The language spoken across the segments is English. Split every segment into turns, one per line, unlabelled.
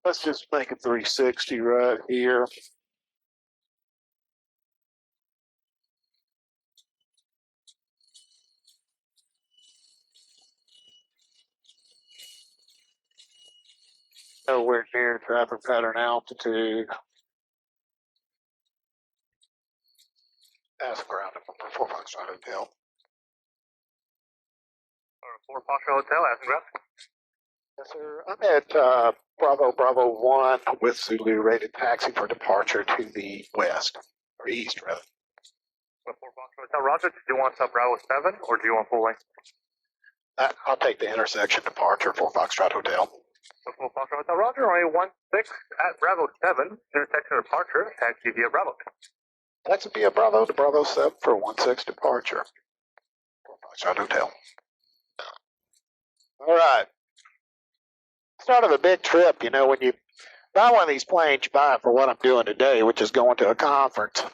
Let's just make a 360 right here. Nowhere near traffic pattern altitude. That's ground number 4 Foxtrot Hotel.
4 Foxtrot Hotel, Addison ground.
Yes, sir. I'm at Bravo 1 with Zulu rated taxi for departure to the west, or east, rather.
4 Foxtrot Hotel, Roger. Do you want Bravo 7 or do you want full length?
I'll take the intersection departure for Foxtrot Hotel.
4 Foxtrot Hotel, Roger. Runway 16 at Bravo 7, intersection departure, taxi via Bravo.
Taxi via Bravo to Bravo 7 for 16 departure for Foxtrot Hotel. All right. Start of a big trip, you know, when you buy one of these planes, you buy it for what I'm doing today, which is going to a conference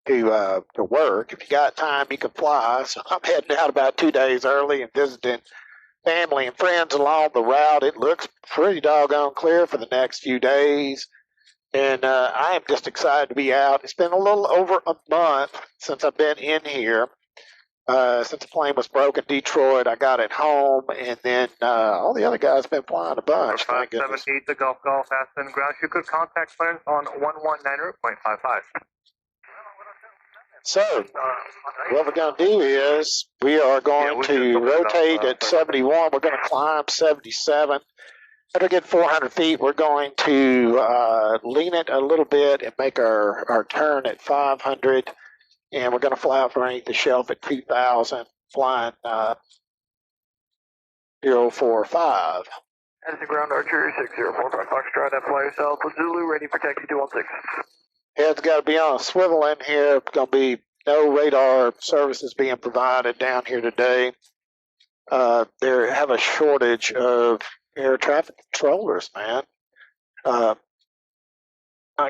to work. If you got time, you can fly. So I'm heading out about 2 days early and visiting family and friends along the route. It looks pretty doggone clear for the next few days. And I am just excited to be out. It's been a little over a month since I've been in here. Since the plane was broke in Detroit, I got it home, and then all the other guys have been flying a bunch. Thank goodness.
578 to Golf Addison ground. You could contact clearance on 119.55.
So, what we're going to do is we are going to rotate at 71. We're going to climb 77. After we get 400 feet, we're going to lean it a little bit and make our turn at 500. And we're going to fly out from underneath the shelf at 2,000, flying 045.
Addison ground, Archer 604, Foxtrot, fly yourself with Zulu, ready for taxi 216.
Head's got to be on a swivel in here. It's going to be no radar services being provided down here today. They have a shortage of air traffic controllers, man. Not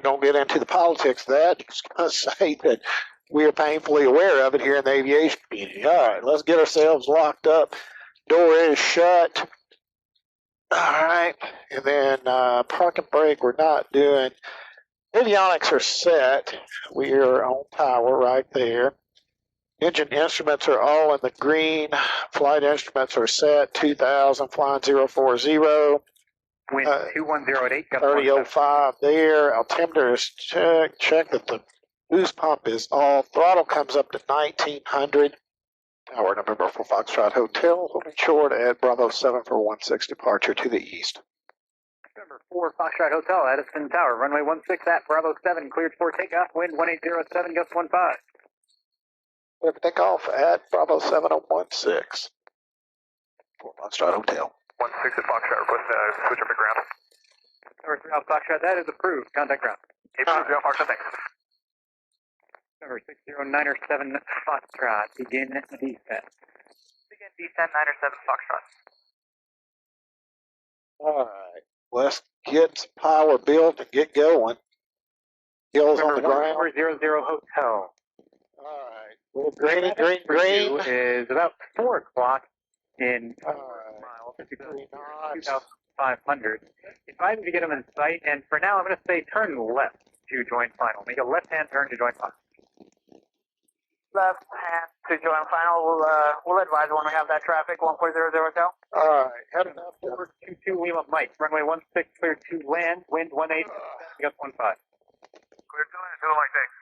going to get into the politics of that. Just going to say that we are painfully aware of it here in the aviation community. All right, let's get ourselves locked up. Door is shut. All right, and then park and brake we're not doing. Avionics are set. We are on power right there. Engine instruments are all in the green. Flight instruments are set. 2,000, flying 040.
Wind 2108.
3005 there. Altimeter is checked. Check that the boost pump is off. Throttle comes up to 1900. Tower number for Foxtrot Hotel. Holding short at Bravo 7 for 16 departure to the east.
Number 4 Foxtrot Hotel, Addison Tower. Runway 16 at Bravo 7. Cleared for takeoff. Wind 1807. Gust 15.
Clear for takeoff at Bravo 7 on 16 for Foxtrot Hotel.
16 at Foxtrot. Request switch over ground. Number 3 Foxtrot. That is approved. Contact ground. Approved. Ground Foxtrot. Thanks. Number 60907 Foxtrot, begin descent. Begin descent 907 Foxtrot.
All right, let's get some power built and get going. Hills on the ground.
400 Hotel.
All right, well, green.
Is about 4 o'clock in
miles,
2,500. If I to get them in sight, and for now I'm going to say turn left to join final. Make a left-hand turn to join final.
Left hand to join final. We'll advise when we have that traffic. 1400 Hotel.
All right, heading up.
422 Lima Mike. Runway 16 clear to land. Wind 18. Gust 15. Clear to land. Feel like thanks.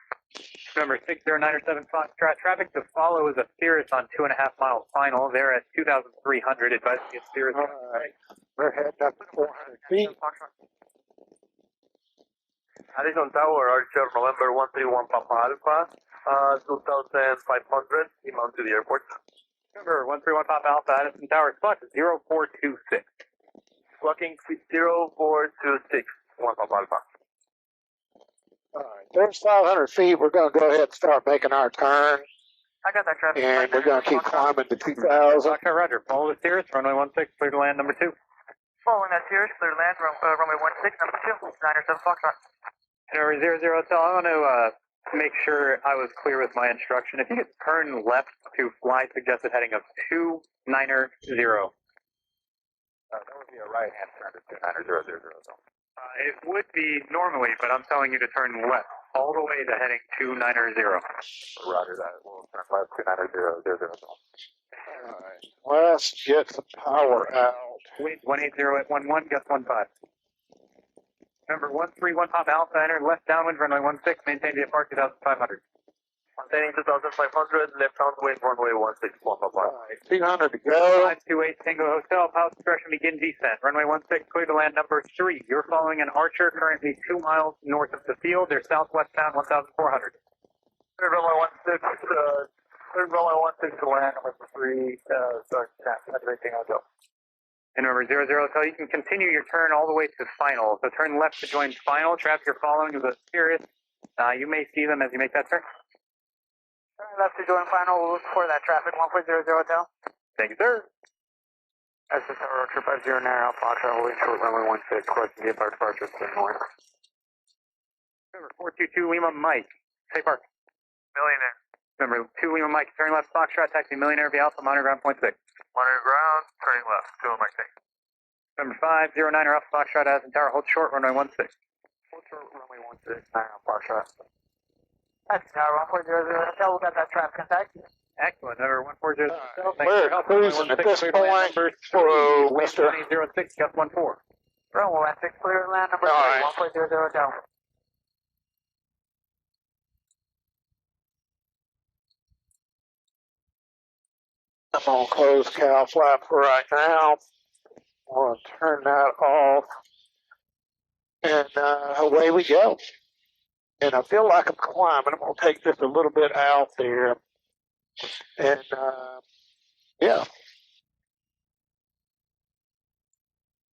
Number 60907 Foxtrot. Traffic to follow is a Cirrus on 2.5 mile final. They're at 2,300. Advise to get Cirrus.
All right, we're heading up to 400 feet.
Addison Tower, Archer November 131 Papa Alpha. 2,500, inbound to the airport.
Number 131 Papa Alpha, Addison Tower, clock 0426.
Clocking 0426, 1 Papa Alpha.
All right, there's 500 feet. We're going to go ahead and start making our turn.
I got that traffic.
And we're going to keep climbing to 2,000.
Roger, follow the Cirrus, runway 16, clear to land number 2.
Following that Cirrus, clear to land, runway 16, number 2, 907 Foxtrot.
Number 00 Hotel, I want to make sure I was clear with my instruction. If you could turn left to fly suggested heading of 290.
That would be a
right-hand turn to 29000 zone. It would be normally, but I'm telling you to turn left all the way to heading 290. Roger that. We'll turn left 29000 zone.
Alright, let's get some power out.
Wind 180 at 11, gust 15. Number 131 Pop Alpha, enter left downwind, runway 16, maintain the apart 2500.
Maintaining 2500, left downwind, runway 16, Papa.
Alright, 200 to go.
528 Tango Hotel, pilot discretion, begin descent. Runway 16, clear to land number 3. You're following an Archer, currently 2 miles north of the field. They're southwest bound 1400.
Clear runway 16, clear runway 16 to land number 3, start activating Hotel.
And number 00 Hotel, you can continue your turn all the way to final. So turn left to join final. Traffic you're following is a Spirit. You may see them as you make that turn.
Turn left to join final. We'll look for that traffic. 1400 Hotel.
Thank you, sir.
Addison Tower, Trip 50 Nair, Foxtrot, holding short runway 16, crossing the apart departure, clear north.
Number 422 Lima Mike, say park.
Millionaire.
Number 2 Lima Mike, turn left, Foxtrot, taxi Millionaire, V Alpha, monitor ground point 6.
Monitor ground, turning left, 2 Mike, thanks.
Number 509 Alpha, Foxtrot, Addison Tower, hold short, runway 16.
Hold short runway 16, Nair, Foxtrot. Addison Tower, 1400 Hotel, we got that traffic contact.
Excellent. Number 140 Hotel, thanks
We're
for help.
cruising at this point. Whoa, Mr.
0806, gust 14.
Runway 16, clear to land number 3,
Alright.
1400 Hotel.
I'm going to close cow flap for right now. I'm going to turn that off. And away we go. And I feel like I'm climbing. I'm going to take this a little bit out there. And, yeah.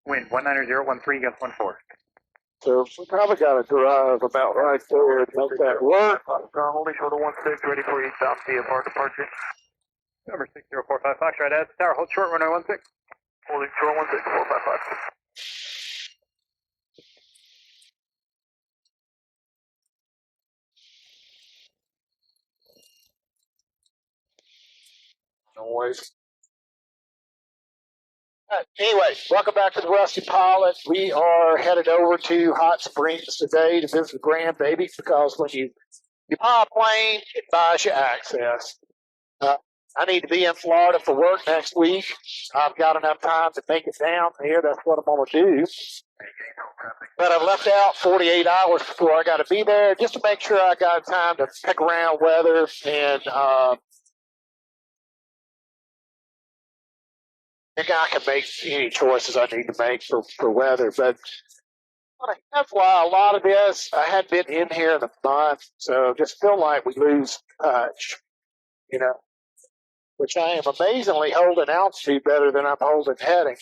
Wind 19013, gust 14.
So we probably got to drive about right there to make that work.
Ground holding short of 16, ready for eastbound via apart departure.
Number 6045 Foxtrot, Addison Tower, hold short, runway 16.
Holding short 16455.
Noise. Anyway, welcome back to the Rusty Pilot. We are headed over to Hot Springs today to visit grandbaby because when you buy a plane, it buys you access. I need to be in Florida for work next week. I've got enough time to make it down here. That's what I'm going to do. But I've left out 48 hours before I got to be there just to make sure I got time to pick around weather and think I can make any choices I need to make for weather. But that's why a lot of this, I hadn't been in here in a month, so just feel like we lose touch, you know, which I am amazingly holding altitude better than I'm holding heading.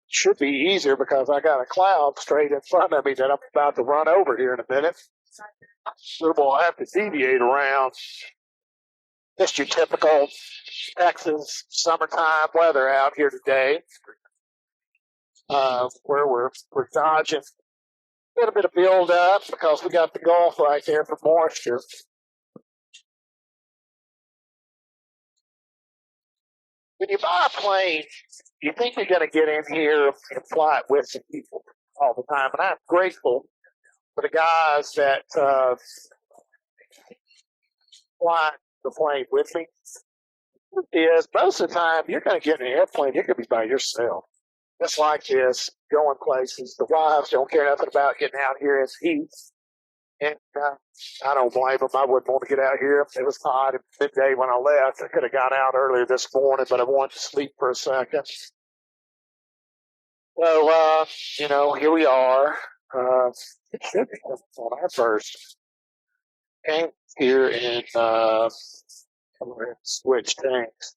Should be easier because I got a cloud straight in front of me that I'm about to run over here in a minute. So we'll have to deviate around. Just your typical Texas summertime weather out here today, where we're dodging a little bit of build up because we got the Gulf right there for moisture. When you buy a plane, you think you're going to get in here and fly it with some people all the time, and I'm grateful for the guys that fly the plane with me. Is most of the time you're going to get in an airplane, you're going to be by yourself. Just like this, going places. The wives don't care nothing about getting out here in the heat. And I don't blame them. I wouldn't want to get out here. It was hot at midday when I left. I could have got out earlier this morning, but I wanted to sleep for a second. So, you know, here we are. It should be on our first game here in switch tanks.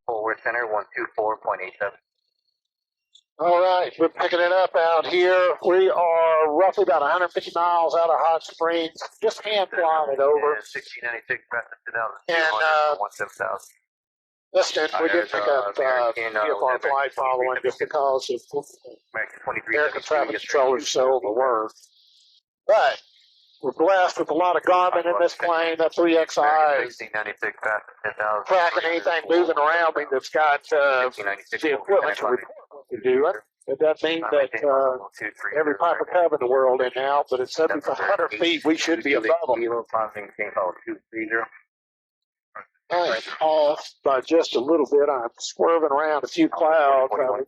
Forward center 124.87.
All right, we're picking it up out here. We are roughly about 150 miles out of Hot Springs, just hand flying it over.
1696
And
17,000.
listen, we did pick up TFR flight following just because of American traffic controllers so overworked. But we're blessed with a lot of Garmin in this plane. That 3XI is tracking anything moving around me that's got the equipment to report what they're doing. It doesn't mean that every Piper Cub in the world in and out, but at 7,500 feet, we should be above them. I am off by just a little bit. I'm swerving around a few clouds. 500,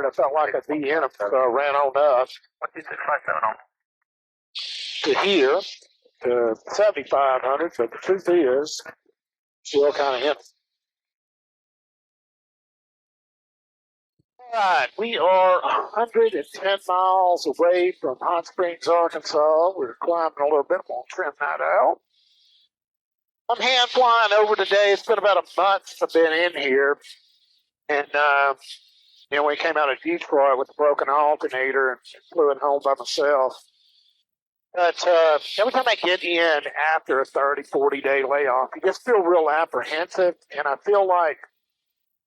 I felt like I'd be in them, so I ran on up to here, to 7,500, but the truth is, still kind of in. All right, we are 110 miles away from Hot Springs, Arkansas. We're climbing a little bit. We'll trim that out. I'm hand flying over today. It's been about a month since I've been in here. And, we came out of Detroit with a broken alternator and flew in home by myself. But every time I get in after a 30, 40-day layoff, you just feel real apprehensive. And I feel like,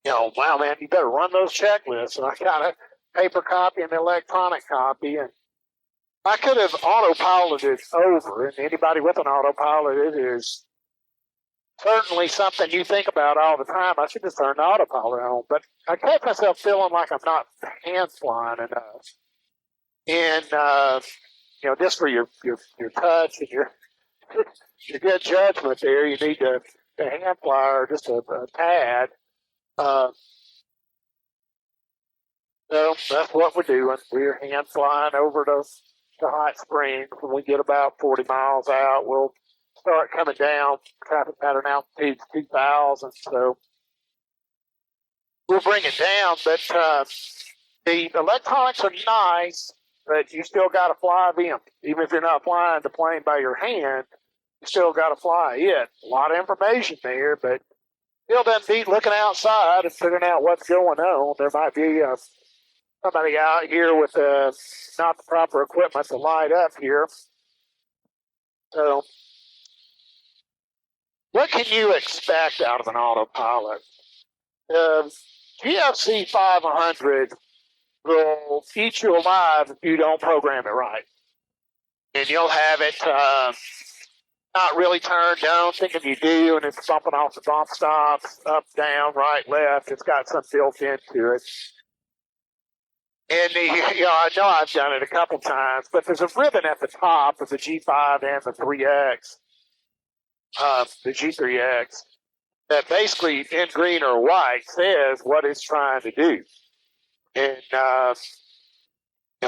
wow, man, you better run those checklists. And I got a paper copy and an electronic copy. And I could have autopiloted over. And anybody with an autopilot, it is certainly something you think about all the time. I should just turn the autopilot on. But I catch myself feeling like I'm not hand flying enough. And, just for your touch and your good judgment there, you need to hand fly or just a tad. So that's what we're doing. We're hand flying over to Hot Springs. When we get about 40 miles out, we'll start coming down. Traffic pattern altitude 2,000. So we'll bring it down. But the electronics are nice, but you still got to fly them. Even if you're not flying the plane by your hand, you still got to fly it. A lot of information there, but still doesn't beat looking outside and figuring out what's going on. There might be somebody out here with not the proper equipment to light up here. So what can you expect out of an autopilot? GFC 500 will eat you alive if you don't program it right. And you'll have it not really turned on, thinking you do, and it's bumping off the bump stops, up, down, right, left. It's got some built into it. And, I know I've done it a couple times, but there's a ribbon at the top of the G5 and the 3X, the G3X, that basically in green or white says what it's trying to do. And,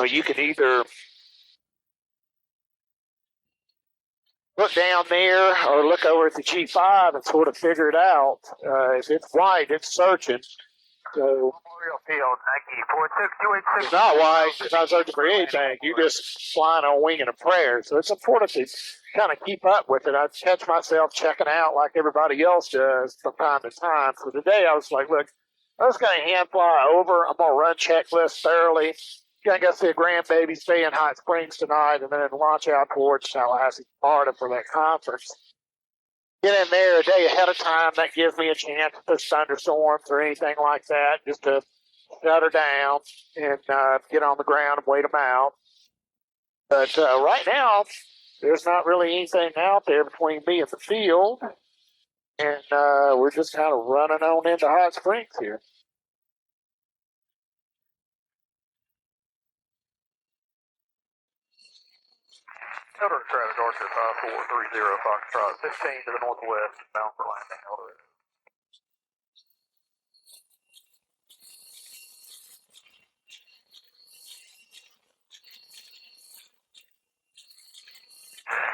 you can either look down there or look over at the G5 and sort of figure it out. If it's white, it's searching. So
Memorial Field, Nike 46286.
it's not white. It's not searching for anything. You're just flying on wing and a prayer. So it's important to kind of keep up with it. I catch myself checking out like everybody else does from time to time. So today I was like, look, I'm just going to hand fly over. I'm going to run checklists thoroughly. Going to go see a grandbaby, stay in Hot Springs tonight, and then launch out towards Tallahassee, Florida for that conference. Get in there a day ahead of time. That gives me a chance if there's thunderstorms or anything like that, just to shut her down and get on the ground and wait them out. But right now, there's not really anything out there between me and the field, and we're just kind of running on into Hot Springs here.
Elder traffic, Archer 5430 Foxtrot, 15 to the northwest, bound for landing, Elder.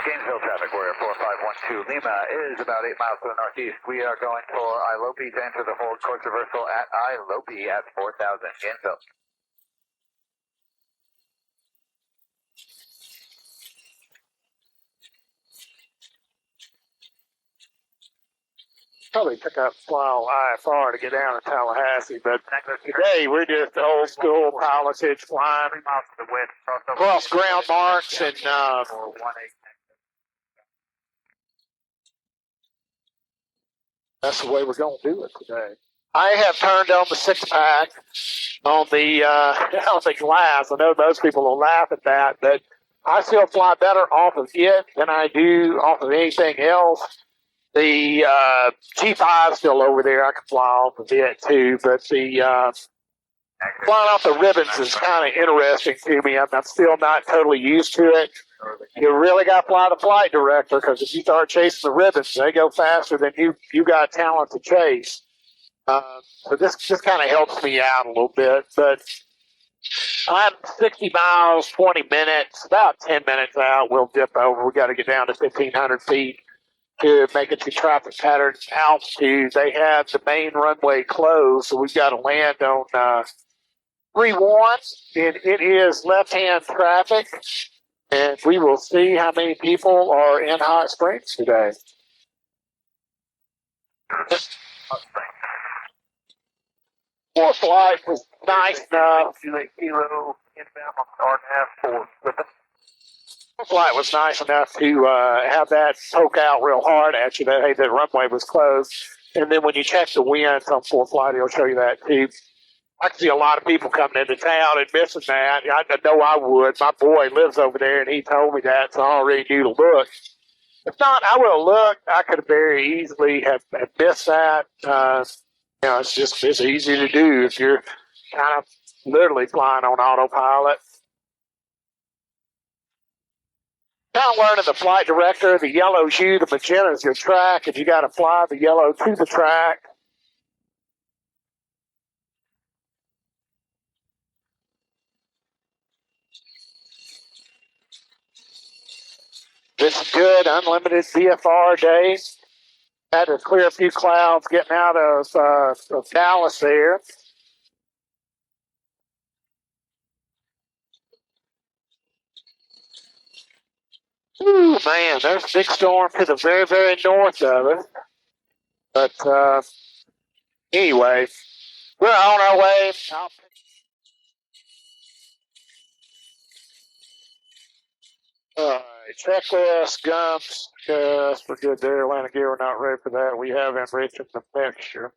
Gainesville traffic, we're at 4512. Lima is about 8 miles to the northeast. We are going for Ilopi to enter the hold course reversal at Ilopi at 4000, Gainesville.
probably pick up fly on IFR to get down to Tallahassee, but today we're just old school pilotage flying
3 miles to the wind.
across ground marks and that's the way we're going to do it today. I have turned on the 6-pack on the on the glass. I know most people will laugh at that, but I still fly better off of it than I do off of anything else. The G5 is still over there. I can fly off of it too, but the flying off the ribbons is kind of interesting to me. I'm still not totally used to it. You really got to fly the flight director, because if you start chasing the ribbons, they go faster than you got talent to chase. So this just kind of helps me out a little bit. But I'm 60 miles, 20 minutes, about 10 minutes out. We'll dip over. We got to get down to 1,500 feet to make it to traffic pattern altitude. They have the main runway closed, so we've got to land on 3-1, and it is left-hand traffic, and we will see how many people are in Hot Springs today. Fourth flight was nice enough.
Kilo inbound on R&F for
Flight was nice enough to have that poke out real hard at you that, hey, the runway was closed. And then when you check the winds on fourth flight, it'll show you that too. I can see a lot of people coming into town and missing that. I know I would. My boy lives over there, and he told me that, so I already knew to look. If not, I would have looked. I could have very easily have missed that. It's easy to do if you're kind of literally flying on autopilot. Kind of learning the flight director. The yellow's you, the magenta is your track, and you got to fly the yellow to the track. This is good, unlimited VFR day. Had to clear a few clouds getting out of Dallas there. Ooh, man, there's a big storm to the very, very north of it. But anyway, we're on our way. All right, checklist, GUMPS, yes, we're good there. Atlanta gear, we're not ready for that. We have enriched the mixture.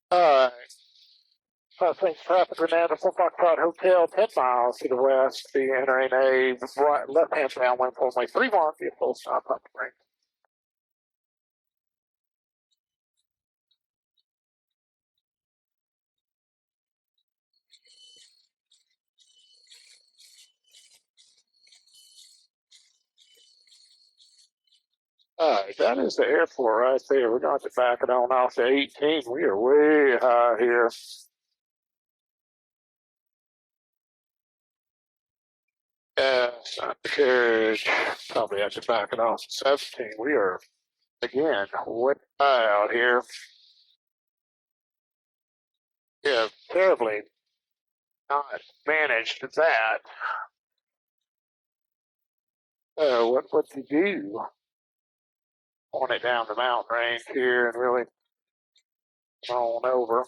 All right. I think traffic Bonanza, 4 Foxtrot Hotel, 10 miles to the west, be entering a right, left-hand downwind for only 3 miles, be a full stop up the ring. All right, that is the airport right there. We're going to back it on off to 18. We are way high here. Yes, the carriage. Probably have to back it off to 17. We are, again, way high out here. We have terribly not managed that. What to do? On it down the mountain range here and really on over.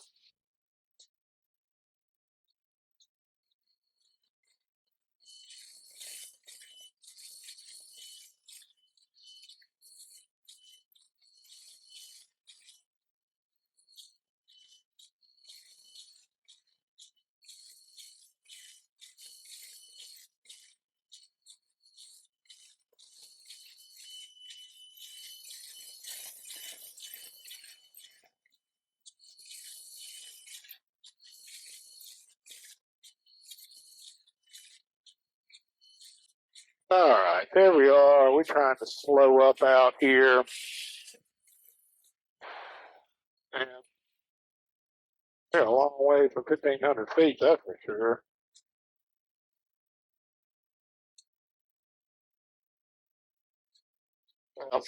All right, there we are. We're trying to slow up out here. And we're a long way from 1,500 feet, that's for sure. Well,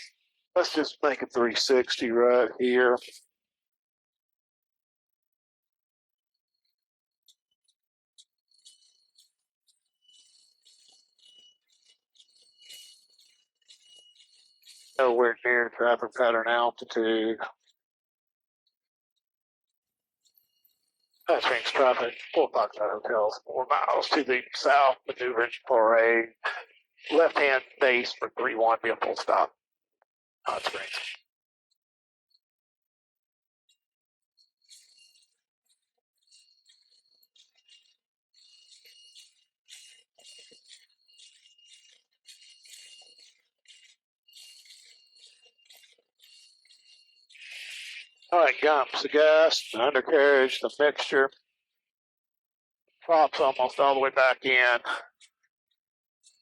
let's just make a 360 right here. Nowhere near traffic pattern altitude. Hot Springs traffic, 4 Foxtrot hotels, 4 miles to the south, maneuvering for a left-hand base for 3-1, be a full stop. Hot Springs. All right, GUMPS, the gas, the undercarriage, the mixture. Props almost all the way back in.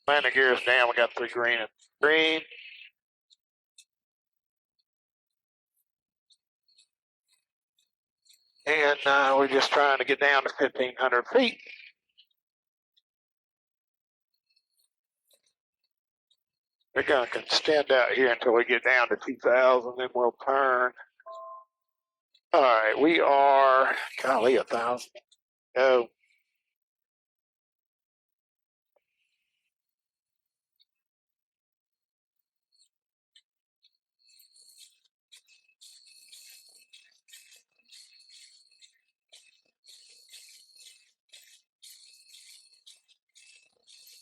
Landing gears down, we got 3 green and green. And we're just trying to get down to 1,500 feet. We're going to extend out here until we get down to 2,000, then we'll turn. All right, we are, golly, 1,000. Go.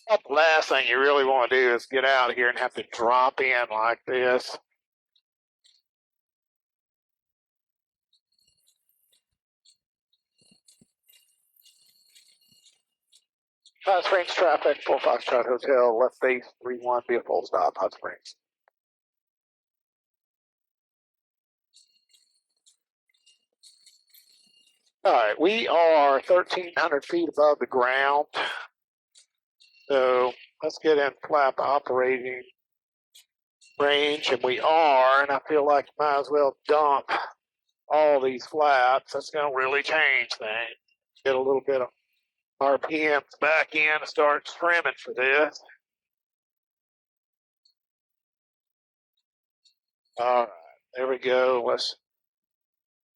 The last thing you really want to do is get out of here and have to drop in like this. Hot Springs traffic, 4 Foxtrot Hotel, left base 3-1, be a full stop, Hot Springs. All right, we are 1,300 feet above the ground. So let's get in flap operating range, and we are, and I feel like you might as well dump all these flaps. That's going to really change things. Get a little bit of RPMs back in and start trimming for this. All right, there we go. Let's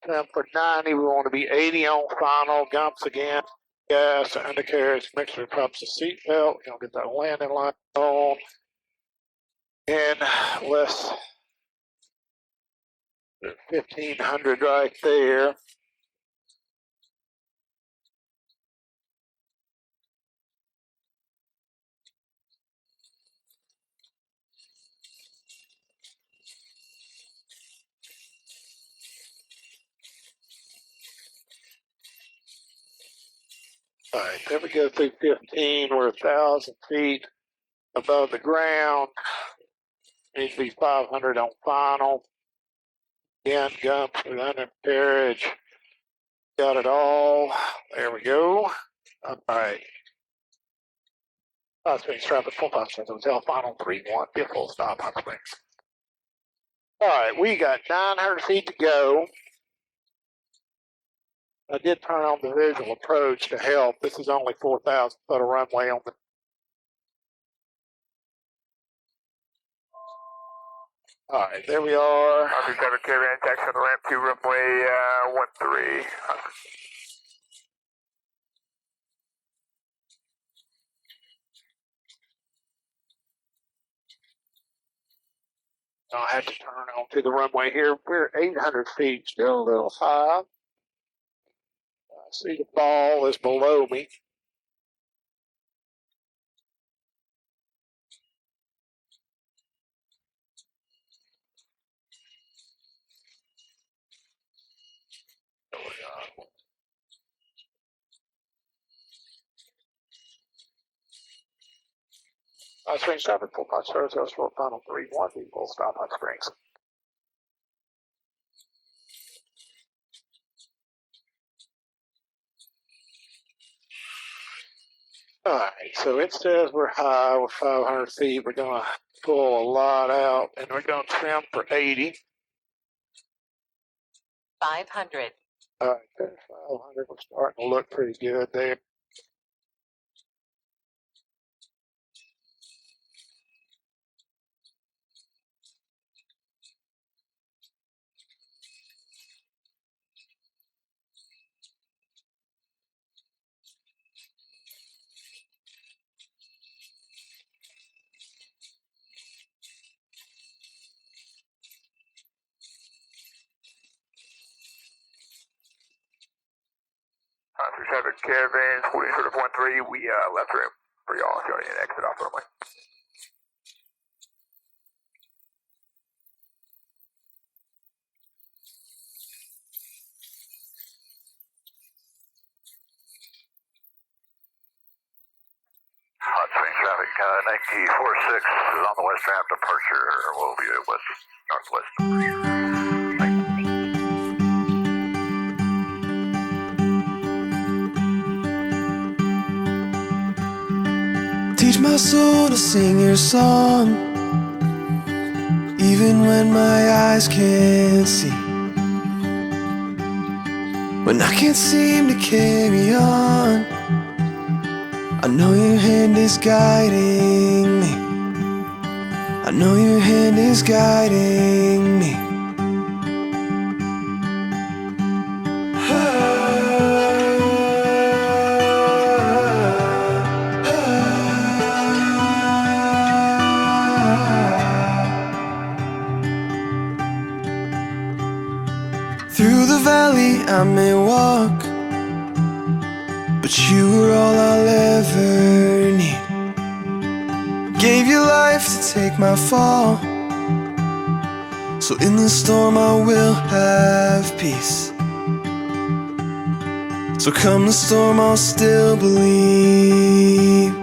trim for 90. We want to be 80 on final. GUMPS again. Gas, undercarriage, mixer, pumps, the seat belt. You'll get that landing light on. And let's 1,500 right there. All right, there we go through 15. We're 1,000 feet above the ground. Needs to be 500 on final. Again, GUMPS with undercarriage. Got it all. There we go. All right. Hot Springs traffic, 4 Foxtrot Hotel, final 3-1. Be a full stop, Hot Springs. All right, we got 900 feet to go. I did turn on the visual approach to help. This is only 4,000 foot of runway on the. All right, there we are.
Officer 7 Caribbean, taxi on the ramp to runway 13.
I had to turn on to the runway here. We're 800 feet, still a little high. I see the ball is below me. Hot Springs traffic, 4 Foxtrot Hotel, for final 3-1. Be full stop, Hot Springs. All right, so it says we're high, we're 500 feet. We're going to pull a lot out, and we're going to trim for 80.
500.
All right, there's 500. We're starting to look pretty good there.
traffic caravans, 40 short of 13, we left room for y'all if y'all need an exit off runway. Hot Springs traffic, 946 is on the west ramp departure. We'll be at west northwest.
Teach my soul to sing your song, even when my eyes can't see. When I can't seem to carry on, I know your hand is guiding me. I know your hand is guiding me. Through the valley I may walk, but you were all I'll ever need. Gave your life to take my fall, so in the storm I will have peace. So come the storm I'll still believe.